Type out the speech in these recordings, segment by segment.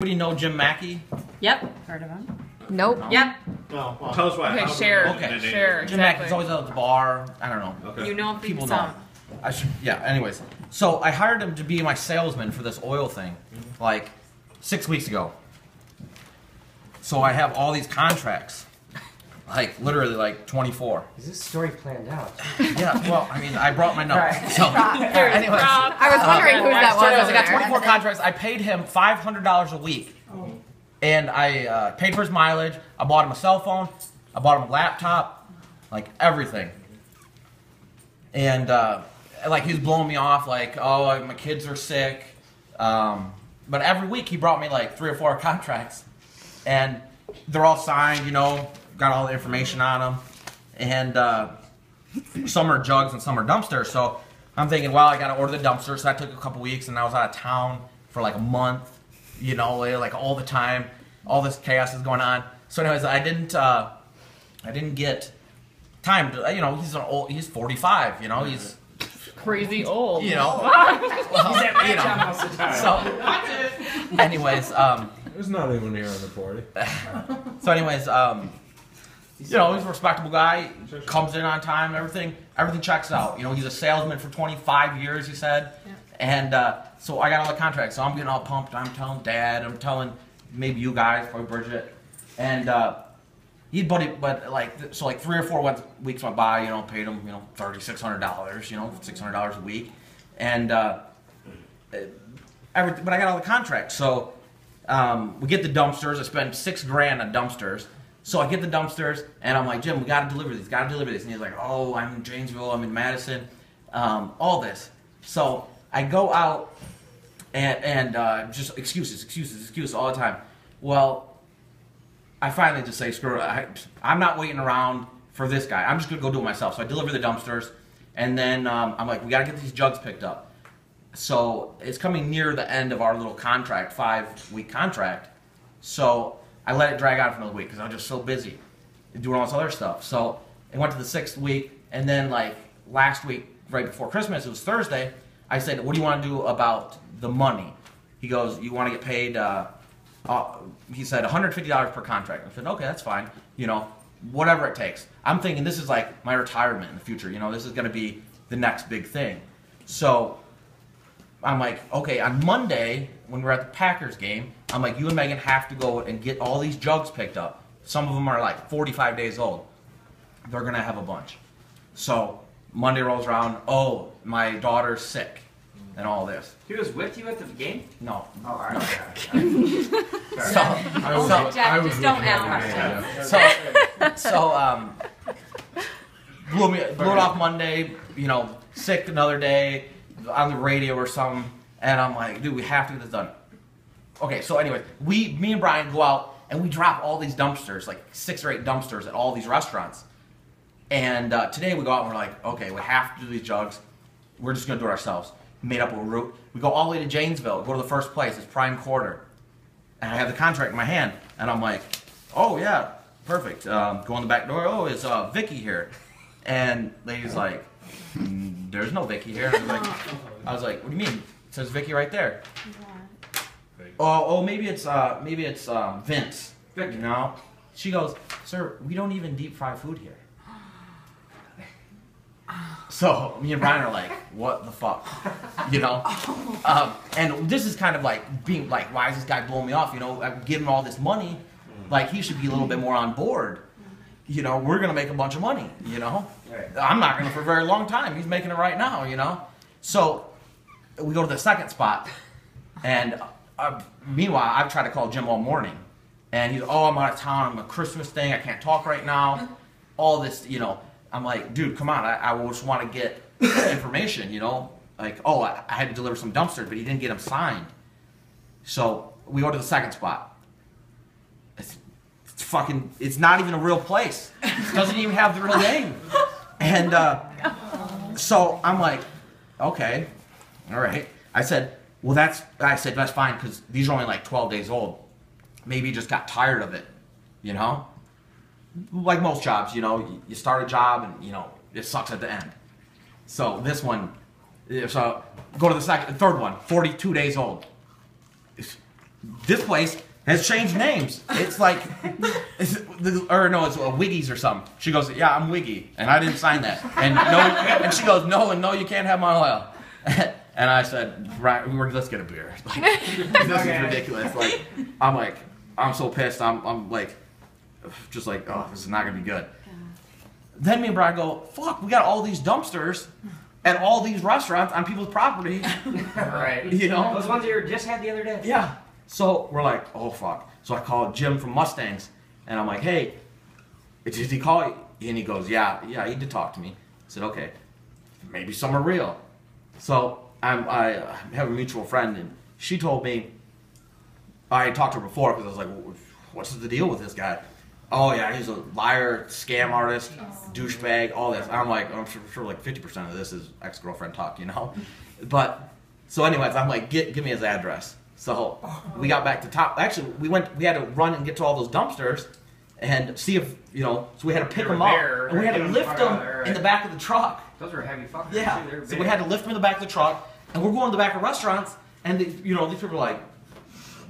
Anybody know Jim Mackey? Yep. Heard of him? Nope. No. Yep. No. Well, tell us why. Okay, share. Okay. Share. Jim Mackey's always out at the bar. I don't know. Okay. You know People some. know. I should. Yeah. Anyways, so I hired him to be my salesman for this oil thing, like 6 weeks ago. So I have all these contracts, like literally like 24. Is this story planned out? Yeah. Well, I mean, I brought my notes. Right. So, anyways, I was wondering who that was. I over got there. 24 contracts. I paid him $500 a week, and I paid for his mileage. I bought him a cell phone. I bought him a laptop, like everything. And like he was blowing me off, like, oh, my kids are sick. But every week he brought me like 3 or 4 contracts, and they're all signed. You know, got all the information on them, and some are jugs and some are dumpsters. So I'm thinking, well, I got to order the dumpster. So that took a couple weeks, and I was out of town for like a month. You know, like all the time, all this chaos is going on. So, anyways, I didn't get time to, you know, he's 45. You know, he's Crazy old. you know, He's at you know. Mackey most of the time. So, anyways, There's not anyone here on the party. so anyways, you know, he's a respectable guy. Comes in on time. Everything checks out. You know, he's a salesman for 25 years. He said, and so I got all the contracts. So I'm getting all pumped. I'm telling Dad. I'm telling maybe you guys, probably Bridget, and but like 3 or 4 weeks went by. You know, paid him $3,600. You know, $600 a week, and everything. But I got all the contracts. So we get the dumpsters. I spend $6,000 on dumpsters. So I get the dumpsters, and I'm like, Jim, we got to deliver these. Got to deliver these. And he's like, oh, I'm in Janesville. I'm in Madison. All this. So I go out and just excuses all the time. Well, I finally just say, screw it. I'm not waiting around for this guy. I'm just going to go do it myself. So I deliver the dumpsters, and then I'm like, we got to get these jugs picked up. So it's coming near the end of our little contract, 5-week contract. So I let it drag out for another week because I was just so busy doing all this other stuff. So it went to the 6th week, and then like last week, right before Christmas, it was Thursday, I said, what do you want to do about the money? He goes, you want to get paid, he said $150 per contract. I said, okay, that's fine. You know, whatever it takes. I'm thinking this is like my retirement in the future. You know, this is going to be the next big thing. So I'm like, okay, on Monday, when we're at the Packers game, I'm like, you and Megan have to go and get all these jugs picked up. Some of them are like 45 days old. They're going to have a bunch. So Monday rolls around, oh, my daughter's sick, and all this. He was with you at the game? No. Oh, all right. Jeff, just don't ask. So blew it off Monday, you know, sick another day, on the radio or something, and I'm like, dude, we have to get this done. Okay, so anyway, me and Brian go out and we drop all these dumpsters, like 6 or 8 dumpsters at all these restaurants. And today we go out and we're like, okay, we have to do these jugs. We're just gonna do it ourselves. Made up a route. We go all the way to Janesville, go to the first place, it's Prime Quarter. And I have the contract in my hand, and I'm like, oh yeah, perfect. Go in the back door, oh, is Vicky here? And lady's like, there's no Vicky here. I was like, what do you mean? It says Vicky right there. Oh, maybe it's Vince. You know? She goes, sir, we don't even deep fry food here. So me and Brian are like, what the fuck? You know? And this is kind of like being like, why is this guy blowing me off? You know, I'm giving him all this money. Like, he should be a little bit more on board. You know, we're going to make a bunch of money, you know? Right. I'm not going to for a very long time. He's making it right now, you know? So we go to the second spot. And meanwhile, I've tried to call Jim all morning. And he's, oh, I'm out of town. I'm a Christmas thing. I can't talk right now. All this, you know. I'm like, dude, come on. I just want to get information, you know? Like, oh, I had to deliver some dumpsters, but he didn't get them signed. So we go to the second spot. It's not even a real place. It doesn't even have the real name. And so I'm like, okay, all right. I said, that's fine, because these are only like 12 days old. Maybe he just got tired of it, you know? Like most jobs, you know, you start a job and, you know, it sucks at the end. So this one, so go to the third one, 42 days old. this place has changed names. It's like, it's a Wiggy's or something. She goes, yeah, I'm Wiggy, and I didn't sign that. And no, and she goes, no, you can't have my oil. And I said, right, let's get a beer. Like, this is ridiculous. Like, I'm so pissed. I'm like, just like, oh, this is not gonna be good. Then me and Brian go, fuck, we got all these dumpsters at all these restaurants on people's property. Right. You know? Those ones you just had the other day. Yeah. So we're like, oh fuck. So I called Jim from Mustangs, and I'm like, hey, did he call you? And he goes, yeah, he did talk to me. I said, okay, maybe some are real. So I have a mutual friend, and she told me, I had talked to her before because I was like, what's the deal with this guy? Oh yeah, he's a liar, scam artist, douchebag, all this. I'm like, I'm sure like 50% of this is ex-girlfriend talk, you know? But, so anyways, I'm like, give me his address. So we got back to top. Actually, we had to run and get to all those dumpsters and see if, so we had to pick them up. And we had to lift them in the back of the truck. Those are heavy fuckers. Yeah. So we had to lift them in the back of the truck, and we're going to the back of restaurants, and these people are like,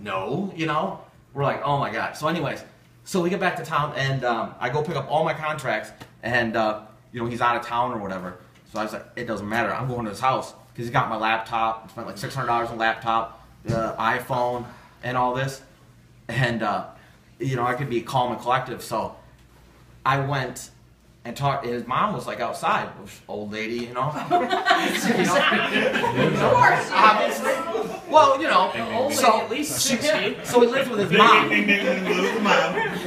no, We're like, oh my God. So anyways, so we get back to town, and I go pick up all my contracts, and he's out of town or whatever. So I was like, it doesn't matter. I'm going to his house because he's got my laptop. I spent like $600 on laptop, the iPhone, and all this. And I could be calm and collective. So I went and talked. His mom was like outside, old lady, obviously. Well, so at least 60. So he lives with his mom.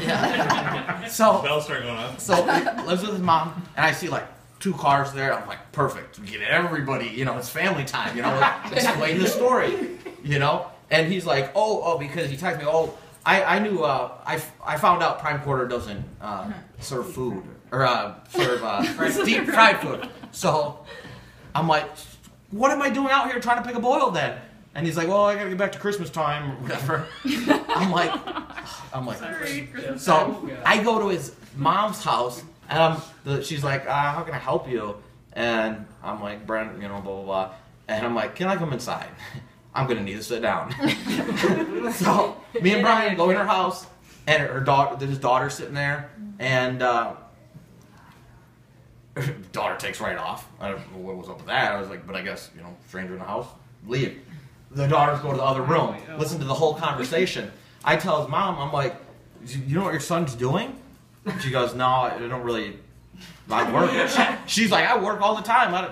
Yeah. So bells start going off. So he lives with his mom, and I see like 2 cars there. I'm like, perfect. We get everybody. It's family time. Explain the story. And he's like, oh, because he texted me. Oh, I knew. I found out Prime Quarter doesn't serve food or serve deep fried food. So I'm like, what am I doing out here trying to pick up oil then? And he's like, well, I gotta get back to Christmas time or whatever. I'm like, Sorry, so I go to his mom's house, and she's like, how can I help you? And I'm like, Brent, blah, blah, blah. And I'm like, can I come inside? I'm gonna need to sit down. So me and Brian go in her house, and his daughter's sitting there, and daughter takes right off. I don't know what was up with that. I was like, but I guess, stranger in the house, leave. The daughters go to the other room, listen to the whole conversation. I tell his mom, I'm like, you know what your son's doing? She goes, no, I don't really, I work. She's like, I work all the time. I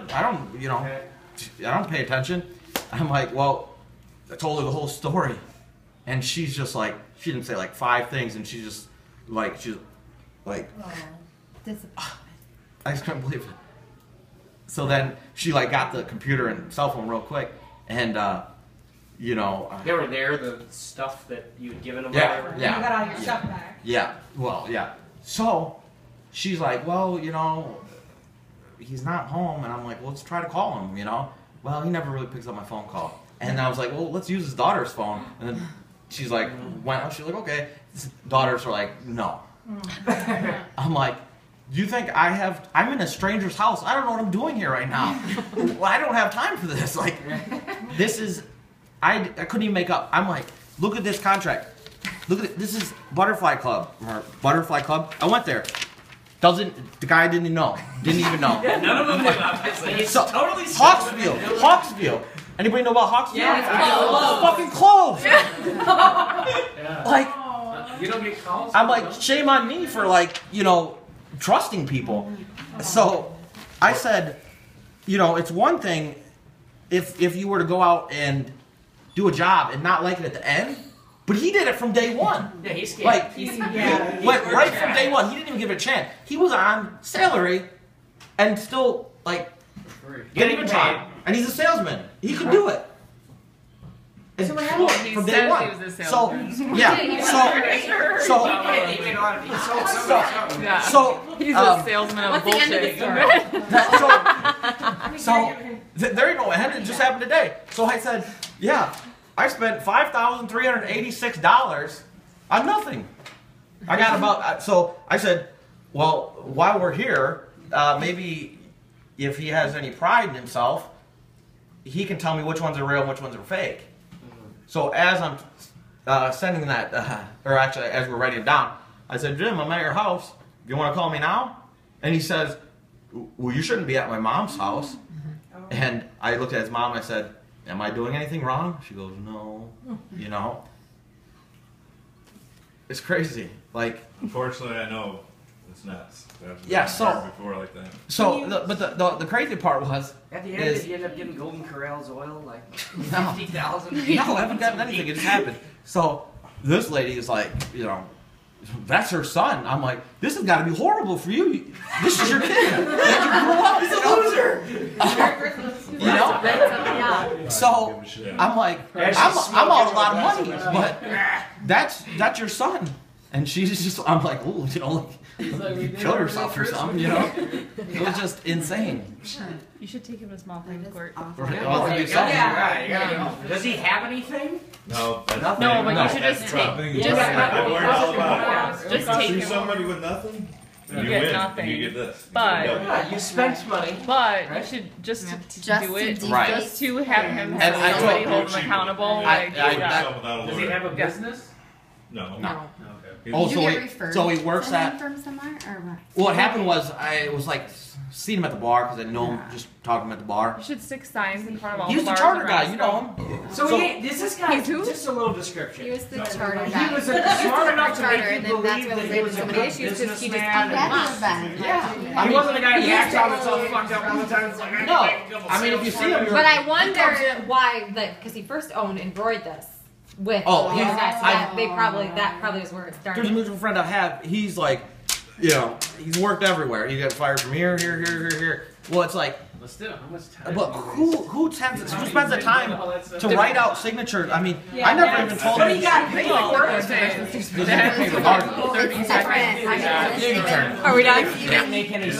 don't pay attention. I'm like, well, I told her the whole story. And she's just like, she didn't say like 5 things, and she's like, Disappointment. I just couldn't believe it. So then she like got the computer and cell phone real quick, and they were there, the stuff that you had given them. Yeah, whatever. yeah. You got all your stuff back. Yeah, well, yeah. So she's like, well, he's not home, and I'm like, well, let's try to call him. Well, he never really picks up my phone call, and I was like, well, let's use his daughter's phone, and then she's like, she's like, okay. His daughters are like, no. I'm like, do you think I'm in a stranger's house? I don't know what I'm doing here right now. Well, I don't have time for this. Like, this is, I couldn't even make up. I'm like, look at this contract. Look at it. This is Butterfly Club. Or Butterfly Club. I went there. The guy didn't even know. Didn't even know. Yeah, none of them knew, obviously. It's So, totally Hawksville. Anybody know about Hawksville? Yeah, It's fucking closed. Yeah. Like, You don't get calls? I'm like, shame on me for trusting people. So I said, it's one thing if you were to go out and do a job and not like it at the end, but he did it from day one. Yeah, he's scared. Like, he went right from day one. He didn't even give it a chance. He was on salary and still, didn't even try. And he's a salesman. He could do it. So what From happened? He day said one. he was a So, salesman. yeah. So, He's a salesman of What's the end of the bullshit. story? there you go. It just happened today. So I said, yeah, I spent $5,386 on nothing. I got about, so I said, well, while we're here, maybe if he has any pride in himself, he can tell me which ones are real and which ones are fake. So as I'm sending that, or actually, as we're writing it down, I said, Jim, I'm at your house. You want to call me now? And he says, well, you shouldn't be at my mom's house. And I looked at his mom and I said, am I doing anything wrong? She goes, no. You know? It's crazy. Like, unfortunately, I know it's nuts. Yeah, so before like that. So, but the crazy part was at the end, did you end up getting Golden Corral's oil like 50,000? No, I haven't gotten anything. It just happened. So this lady is like, you know, that's her son. I'm like, this has got to be horrible for you. This is your kid. Let you grow up. He's a loser. You know? Yeah. So I'm like, I'm out a lot of money, but that's your son. And she's just, I'm like, ooh, you know, like, kill yourself or something, you know? It was just insane. You should take him to small claims court. Does he have anything? No, nothing. No, but you should just take. Just take See him. somebody with nothing. You You get win, nothing. and you get this. But you spent money. But you should just do it. Right. Just to have him And have I somebody told- hold him accountable. I- Does he have a business? No. No. Okay. Oh, Did so you get he, referred so he works to him at. from somewhere or what? What happened was I was like seeing him at the bar because I know him just talking to him at the bar. You should stick signs in front of all He was the the bars charter around guy, you know him. So, is this guy? He's who? Just a little description. He was the charter He guy. was smart enough to charter, make and you then that's believe what that was he able was to a some of good the issues because he just businessman. that would have been. Yeah. He wasn't the guy who He acts used out to- that's all fucked up all the time. It's like, No, I mean if you see him, you're. But I wonder why, like, because he first owned and broid this with Oh, these he's- guys. So I- that probably is where it started. There's a mutual friend I have. He's like, you know, he's worked everywhere. He got fired from here. Well, it's like, But still, how much time? but who spends the time to write out signatures? I mean, Yeah, I never that's- even told But him. he got paid for it. This is paper hard. 30 It's seconds. different. Your turn. Are we done? You didn't make any